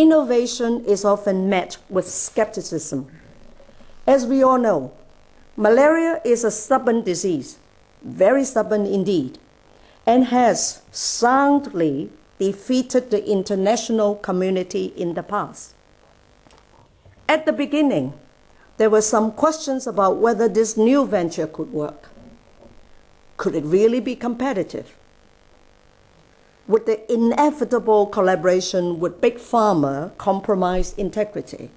innovation is often met with skepticism. As we all know, malaria is a stubborn disease, very stubborn indeed, and has soundly defeated the international community in the past. At the beginning, there were some questions about whether this new venture could work. Could it really be competitive? Would the inevitable collaboration with Big Pharma compromise integrity?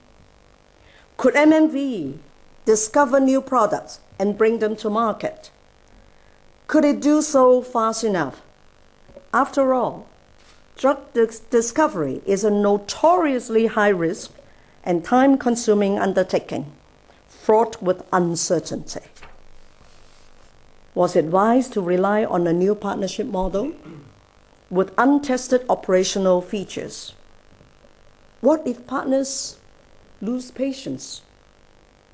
Could MMV discover new products and bring them to market? Could it do so fast enough? After all, drug discovery is a notoriously high-risk and time-consuming undertaking, fraught with uncertainty. Was it wise to rely on a new partnership model with untested operational features? What if partners lose patience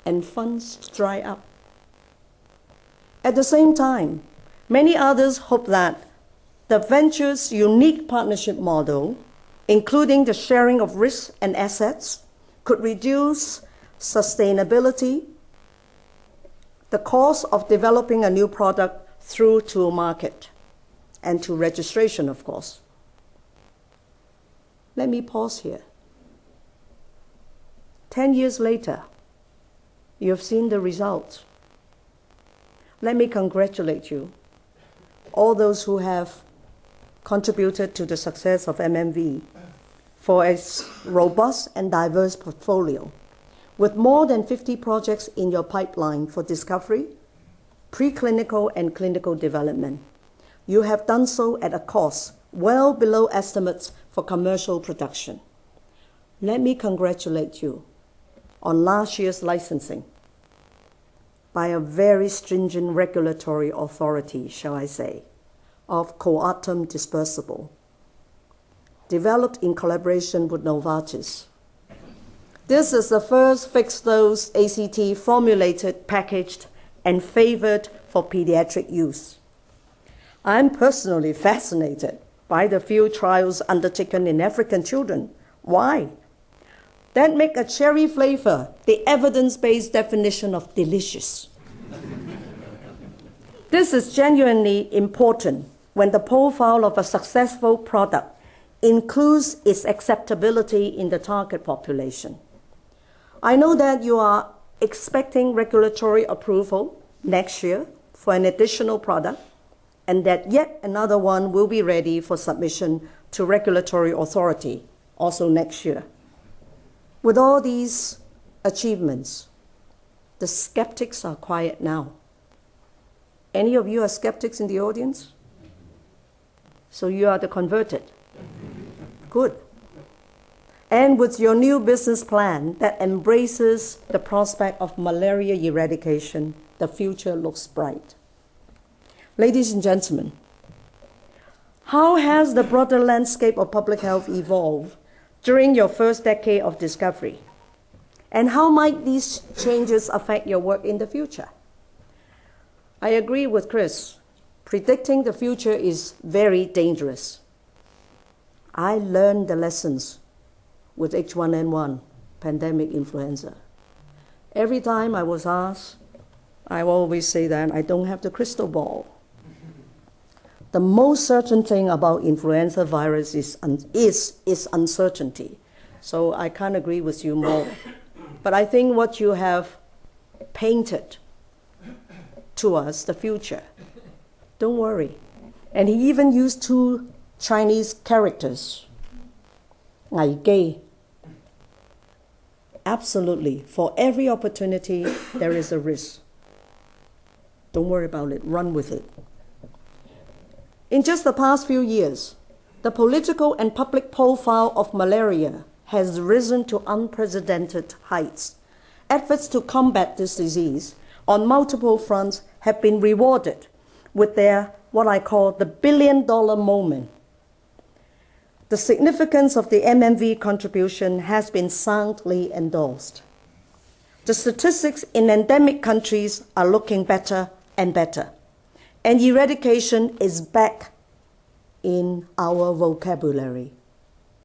and funds dry up? At the same time, many others hope that the venture's unique partnership model, including the sharing of risks and assets, could reduce sustainability, the cost of developing a new product through to market and to registration, of course. Let me pause here. 10 years later, you have seen the results. Let me congratulate you, all those who have contributed to the success of MMV, for its robust and diverse portfolio, with more than 50 projects in your pipeline for discovery, preclinical and clinical development. You have done so at a cost well below estimates for commercial production. Let me congratulate you on last year's licensing by a very stringent regulatory authority, shall I say, of coartem dispersible, developed in collaboration with Novartis. This is the first fixed-dose ACT formulated, packaged, and favored for pediatric use. I'm personally fascinated by the field trials undertaken in African children. Why? That make a cherry flavor the evidence-based definition of delicious. This is genuinely important when the profile of a successful product includes its acceptability in the target population. I know that you are expecting regulatory approval next year for an additional product, and that yet another one will be ready for submission to regulatory authority also next year. With all these achievements, the skeptics are quiet now. Any of you are skeptics in the audience? So you are the converted. Good. And with your new business plan that embraces the prospect of malaria eradication, the future looks bright. Ladies and gentlemen, how has the broader landscape of public health evolved during your first decade of discovery? And how might these changes affect your work in the future? I agree with Chris. Predicting the future is very dangerous. I learned the lessons with H1N1, pandemic influenza. Every time I was asked, I always say that I don't have the crystal ball. The most certain thing about influenza virus is uncertainty. So I can't agree with you more. But I think what you have painted to us, the future, don't worry. And he even used 2 Chinese characters, 危機. Absolutely, for every opportunity, there is a risk. Don't worry about it, run with it. In just the past few years, the political and public profile of malaria has risen to unprecedented heights. Efforts to combat this disease on multiple fronts have been rewarded with their, what I call, the billion-dollar moment. The significance of the MMV contribution has been soundly endorsed. The statistics in endemic countries are looking better and better, and eradication is back in our vocabulary.